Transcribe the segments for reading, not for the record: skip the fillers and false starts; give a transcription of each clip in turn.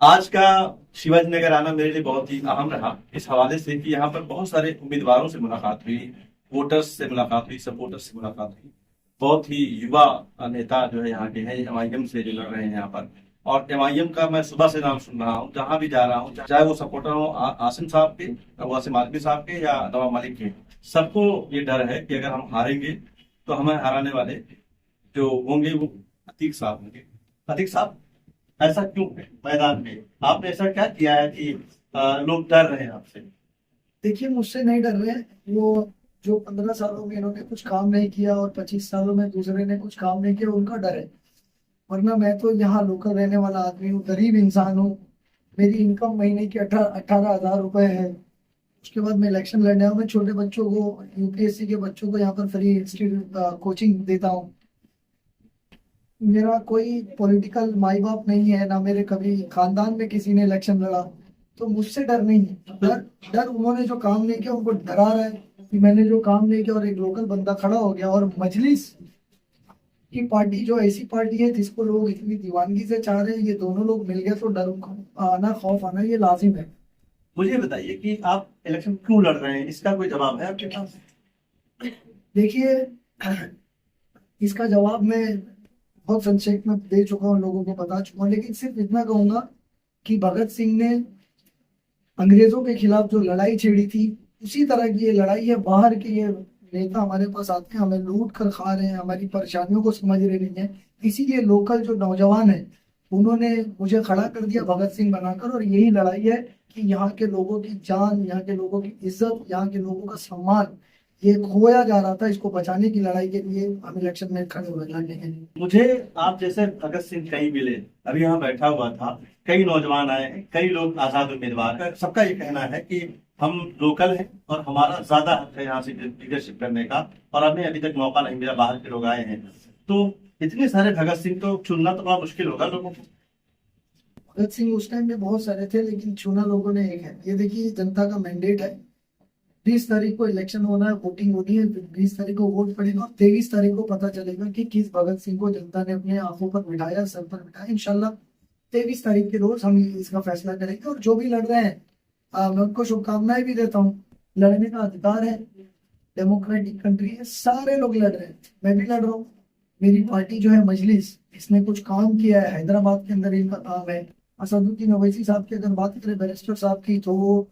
आज का शिवाजी नगर आना मेरे लिए बहुत ही अहम रहा इस हवाले से कि यहाँ पर बहुत सारे उम्मीदवारों से मुलाकात हुई, वोटर्स से मुलाकात हुई, सपोर्टर्स से मुलाकात हुई। बहुत ही युवा नेता जो है यहाँ के हैं, एमआईएम से जो लड़ रहे हैं यहाँ पर। और एमआईएम का मैं सुबह से नाम सुन रहा हूँ, जहां भी जा रहा हूँ, चाहे वो सपोर्टर हो आसिम साहब के, वासिम आजमी साहब के या नवाब मलिक के। सबको ये डर है कि अगर हम हारेंगे तो हमें हराने वाले जो होंगे वो अतीक साहब होंगे। अतीक साहब, ऐसा क्यों है मैदान में? आपने ऐसा क्या किया है कि लोग डर रहे हैं आपसे? देखिए, मुझसे नहीं डर रहे हैं। वो जो 15 सालों में इन्होंने कुछ काम नहीं किया और 25 सालों में दूसरे ने कुछ काम नहीं किया, उनका डर है। वरना मैं तो यहाँ लोकल रहने वाला आदमी हूँ, गरीब इंसान हूँ। मेरी इनकम महीने की 18,000 रुपए है। उसके बाद मैं इलेक्शन लड़ने आया हूँ। मैं छोटे बच्चों को, यूपीएससी के बच्चों को यहाँ पर फ्री इंस्टीट्यूट कोचिंग देता हूँ। मेरा कोई पॉलिटिकल माई बाप नहीं है, ना मेरे कभी खानदान में किसी ने इलेक्शन लड़ा। तो मुझसे डर नहीं है। डर डर उन्होंने जो काम नहीं किया उनको डरा रहा है कि मैंने जो काम नहीं किया, और एक लोकल बंदा खड़ा हो गया। और मजलिस की पार्टी जो ऐसी पार्टी है जिसको लोग इतनी दीवानगी से चाह रहे हैं, ये दोनों लोग मिल गए तो डर आना, खौफ आना ये लाजिम है। मुझे बताइए कि आप इलेक्शन क्यों लड़ रहे हैं, इसका कोई जवाब है आपके पास? देखिए, इसका जवाब मैं बहुत संक्षेप में दे चुका हूँ, लोगों को बता चुका हूँ, लेकिन सिर्फ इतना कहूंगा कि भगत सिंह ने अंग्रेजों के खिलाफ जो लड़ाई छेड़ी थी, उसी तरह की ये लड़ाई है। बाहर के ये नेता हमारे पास आते हैं, हमें लूट कर खा रहे हैं, हमारी परेशानियों को समझ रहे नहीं है। इसीलिए लोकल जो नौजवान है, उन्होंने मुझे खड़ा कर दिया भगत सिंह बनाकर। और यही लड़ाई है कि यहाँ के लोगों की जान, यहाँ के लोगों की इज्जत, यहाँ के लोगों का सम्मान ये खोया जा रहा था। इसको बचाने की लड़ाई के लिए हम इलेक्शन में खड़े हुए लड़ने के लिए। मुझे आप जैसे भगत सिंह कई मिले, अभी यहाँ बैठा हुआ था, कई नौजवान आए हैं, कई लोग आजाद उम्मीदवार हैं। सबका ये कहना है कि हम लोकल हैं और हमारा ज्यादा हक है यहाँ से लीडरशिप करने का, और हमें अभी तक मौका नहीं मिला, बाहर के लोग आए हैं। तो इतने सारे भगत सिंह तो चुनना तो बड़ा मुश्किल होगा लोगों को। भगत सिंह उस टाइम में बहुत सारे थे, लेकिन चुना लोगों ने एक है। ये देखिए, जनता का मैंडेट है। 20 तारीख को इलेक्शन होना है, वोटिंग होनी है। 20 तारीख को वोट पड़ेगा और 23 तारीख को पता चलेगा कि किस भगत सिंह को जनता ने अपने आंखों पर बिठाया, सर पर बिठाया। इंशाल्लाह 23 तारीख के रोज हम इसका फैसला करेंगे। और जो भी लड़ रहे हैं, मैं उनको शुभकामनाएं भी देता हूँ। लड़ने का अधिकार है, डेमोक्रेटिक कंट्री है, सारे लोग लड़ रहे हैं, मैं भी लड़ रहा हूँ। मेरी पार्टी जो है मजलिस, इसने कुछ काम किया है। हैदराबाद के अंदर इनका काम है। असदुद्दीन ओवैसी साहब की अगर बात करें, बैरिस्टर साहब की, तो वो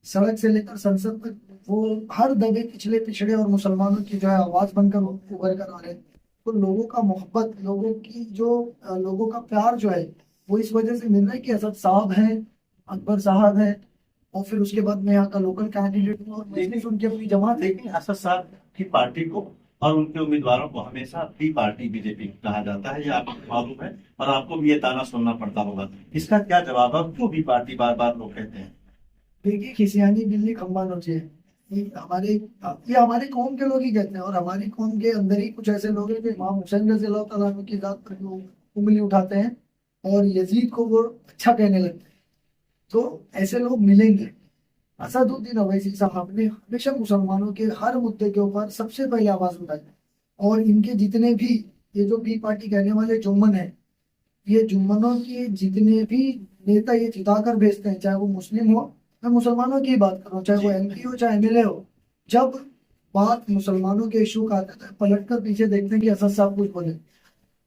सड़क से लेकर संसद तक वो हर दबे पिछले पिछड़े और मुसलमानों की जो है आवाज बनकर उभर कर आ रहे हैं। तो लोगों का मोहब्बत, लोगों की जो लोगों का प्यार जो है, वो इस वजह से मिल रहा है कि असद साहब हैं, अकबर साहब हैं, और फिर उसके बाद मैं यहाँ का लोकल कैंडिडेट हूँ और मजलिस उनकी अपनी जमात है। लेकिन असद साहब की पार्टी को और उनके उम्मीदवारों को हमेशा बी पार्टी बीजेपी कहा जाता है, ये आपको मालूम है, और आपको भी ये ताना सुनना पड़ता होगा। इसका क्या जवाब है, क्यों बी पार्टी बार बार लोग कहते हैं? देखिए, खिसियानी बिल्ली खम्बा नोचे है। ये हमारे कौम के लोग ही कहते हैं। और हमारी कौम के अंदर ही कुछ ऐसे लोग हैं जो इमाम हुसैन रज़ी अल्लाह तआला अन्हु की जात पर वो उंगली उठाते हैं और यजीद को वो अच्छा कहने लगते हैं। तो ऐसे लोग मिलेंगे। असदुद्दीन अवैसी साहब ने हमेशा मुसलमानों के हर मुद्दे के ऊपर सबसे पहले आवाज उठाई। और इनके जितने भी, ये जो बी पार्टी कहने वाले जुम्मन है, ये जुम्मनों के जितने भी नेता ये जिता कर भेजते हैं, चाहे वो मुस्लिम हो, मैं मुसलमानों की बात कर रहा हूँ, चाहे वो एमपी हो चाहे एमएलए हो। जब बात मुसलमानों के इशू का आता है, पलट कर पीछे देखते हैं कि असद साहब कुछ बोले,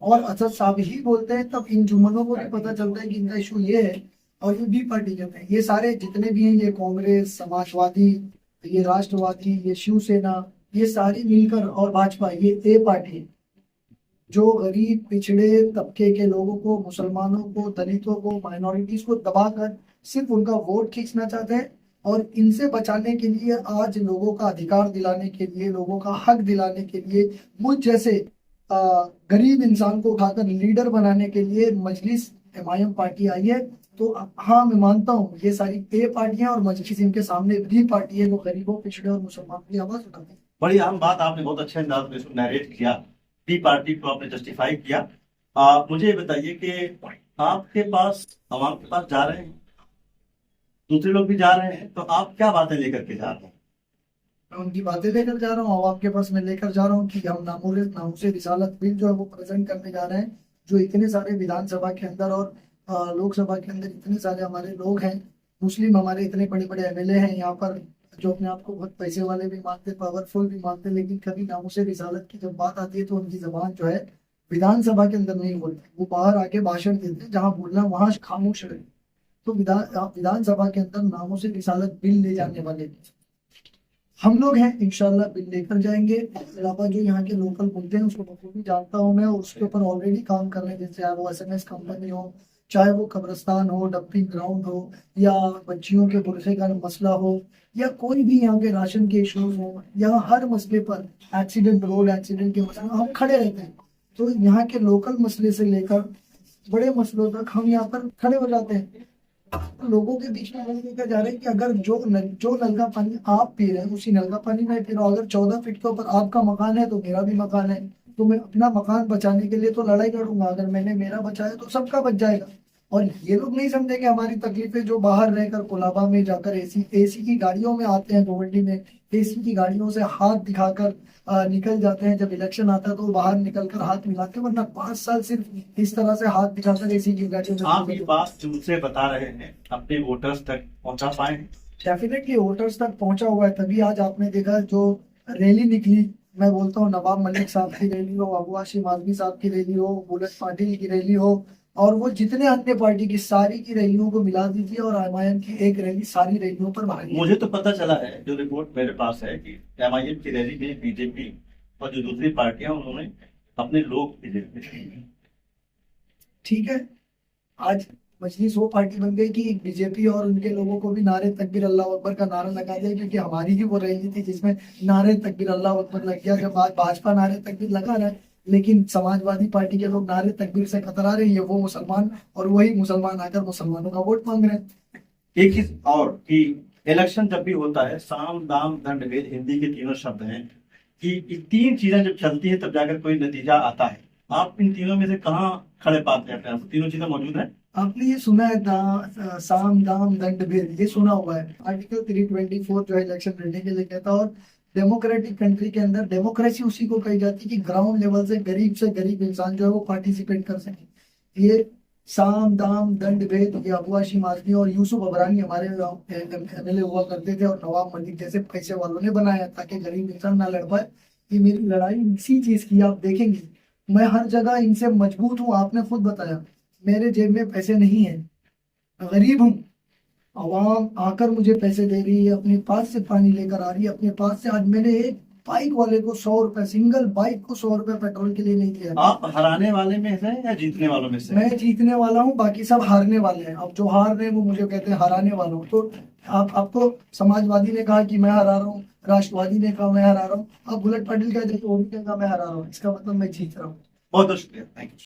और असद साहब ही बोलते हैं। तब इन जुम्मनों को भी पता चलता है कि इनका इशू ये है। और ये बी पार्टी कहते हैं। ये सारे जितने भी हैं, ये कांग्रेस, समाजवादी, ये राष्ट्रवादी, ये शिवसेना, ये सारी मिलकर, और भाजपा, ये ए पार्टी है जो गरीब पिछड़े तबके के लोगों को, मुसलमानों को, दलितों को, माइनॉरिटीज को दबाकर सिर्फ उनका वोट खींचना चाहते हैं। और इनसे बचाने के लिए, आज लोगों का अधिकार दिलाने के लिए, लोगों का हक दिलाने के लिए, मुझ जैसे गरीब इंसान को उठाकर लीडर बनाने के लिए मजलिस एमआईएम पार्टी आई है। तो हाँ, मैं मानता हूँ ये सारी ए पार्टियां और मजलिस इनके सामने भी पार्टी है जो गरीबों, पिछड़े और मुसलमानों की आवाज उठाती है। बड़ी अहम बात आपने बहुत अच्छे अंदाज में इसको नरेट किया, बी पार्टी को आपने जस्टिफाई किया। मुझे ये बताइए कि आपके पास, हम आपके पास जा रहे हैं, दूसरे लोग भी जा रहे हैं, तो आप क्या बातें लेकर के जा रहे हैं? मैं उनकी बातें लेकर जा रहा हूँ। अब आपके पास मैं लेकर जा रहा हूँ कि हम नामूसे रिसालत बिल जो है वो प्रेजेंट करने जा रहे हैं, जो इतने सारे विधानसभा के अंदर और लोकसभा के अंदर इतने सारे हमारे लोग हैं, मुस्लिम हमारे इतने बड़े बड़े एमएलए हैं यहाँ पर, जो अपने आप को बहुत पैसे वाले भी मानते, पावरफुल भी मानते, लेकिन कभी नामूसे रिसालत की जब बात आती है तो उनकी जबान जो है विधानसभा के अंदर नहीं बोलते, वो बाहर आके भाषण देते हैं, जहाँ बोलना वहां खामोश रहे। तो विधानसभा के अंदर नामूसे रिसालत बिल ले जाने वाले हम लोग हैं, इंशाल्लाह बिल लेकर जाएंगे। इसके अलावा जो यहाँ के लोकल मुद्दे हैं उसको बखूबी जानता हूँ मैं, और उसके ऊपर ऑलरेडी काम कर रहे हैं, जैसे चाहे वो एसएमएस कंपनी हो, चाहे वो कब्रिस्तान हो, डंपिंग ग्राउंड हो, या बच्चियों के बुरखे का मसला हो, या कोई भी यहाँ के राशन के इश्यूज हो, या हर मसले पर एक्सीडेंट, रोड एक्सीडेंट के मसले हम खड़े रहते हैं। तो यहाँ के लोकल मसले से लेकर बड़े मसलों तक हम यहाँ पर खड़े हो जाते हैं। लोगों के बीच में वही देखा जा रहा है कि अगर जो नल का पानी आप पी रहे हैं उसी नल का पानी मैं पी रहा हूँ, अगर 14 फीट के ऊपर आपका मकान है तो मेरा भी मकान है, तो मैं अपना मकान बचाने के लिए तो लड़ाई लड़ूंगा, अगर मैंने मेरा बचाया तो सबका बच जाएगा। और ये लोग नहीं समझेंगे हमारी तकलीफें, जो बाहर रहकर कोलाबा में जाकर एसी की गाड़ियों में आते हैं, गोवंडी में एसी की गाड़ियों से हाथ दिखाकर निकल जाते हैं, जब इलेक्शन आता है तो बाहर निकलकर हाथ मिलाते हैं, वरना 5 साल सिर्फ इस तरह से हाथ दिखाकर एसी की गाड़ियों में। आप ये बात जो मुझसे बता रहे हैं अपने वोटर्स तक पहुंचा पाए? डेफिनेटली वोटर्स तक पहुंचा हुआ है, तभी आज आपने देखा जो रैली निकली, मैं बोलता हूँ नवाब मलिक साहब की रैली हो, अबू हाशिम आजमी साहब की रैली हो, बुलेट पाटिल की रैली हो, और वो जितने अन्य पार्टी की सारी की रैलियों को मिला दीजिए और एमआईएम की एक रैली सारी रैलियों पर भारी। मुझे तो पता चला है, जो रिपोर्ट मेरे पास है, कि एमआईएम की रैली में बीजेपी और जो दूसरी पार्टियां उन्होंने अपने लोग भेजे। ठीक है, आज मजलिस वो पार्टी बन गई कि बीजेपी और उनके लोगों को भी नारे तकबीर अल्लाह अकबर का नारा लगा दिया, क्योंकि हमारी ही वो रैली थी जिसमें नारे तकबीर अल्लाह अकबर लग गया। जब आज भाजपा नारे तकबीर लगा रहा है, लेकिन समाजवादी पार्टी के लोग नारे तकबीर से कतरा रहे हैं, वो मुसलमान, और वही मुसलमान आकर मुसलमानों का वोट मांग रहे हैं। एक चीज और कि इलेक्शन जब भी होता है, साम दाम दंड भेद हिंदी के तीनों शब्द हैं, कि ये 3 चीजें जब चलती है तब जाकर कोई नतीजा आता है। आप इन तीनों में से कहाँ खड़े पाते हैं अपने आप को? तीनों चीजें मौजूद हैं? आपने ये सुना है साम दाम दंड भेद, ये सुना हुआ है? आर्टिकल 324 जो है इलेक्शन लड़ने के लिए कहता है, और डेमोक्रेटिक कंट्री के अंदर डेमोक्रेसी उसी को कही जाती है कि ग्राउंड लेवल से गरीब इंसान जो है वो पार्टिसिपेट कर सके। ये साम दाम दंड भेद, ये अबू हाशिम आजमी और यूसुफ अबरानी हमारे एमएलए हुआ करते थे, और नवाब मलिक जैसे पैसे वालों ने बनाया ताकि गरीब इंसान ना लड़ पाए। ये मेरी लड़ाई इसी चीज की, आप देखेंगे मैं हर जगह इनसे मजबूत हूँ। आपने खुद बताया मेरे जेब में पैसे नहीं है, गरीब हूँ, आवाम आकर मुझे पैसे दे रही है, अपने पास से पानी लेकर आ रही है, अपने पास से। आज मैंने एक बाइक वाले को 100 रुपए, सिंगल बाइक को 100 रुपए पेट्रोल के लिए नहीं दिया। आप हराने वाले में हैं या जीतने वालों में से? मैं जीतने वाला हूँ, बाकी सब हारने वाले हैं। अब जो हार रहे हैं वो मुझे कहते हैं हराने वाला हूँ। तो आपको समाजवादी ने कहा कि मैं हरा रहा हूँ, राष्ट्रवादी ने कहा मैं हरा रहा हूँ, अब बुलेट पाटिल का जैसे वो भी कहेगा मैं हरा रहा हूँ, इसका मतलब मैं जीत रहा हूँ। बहुत बहुत शुक्रिया, थैंक यू।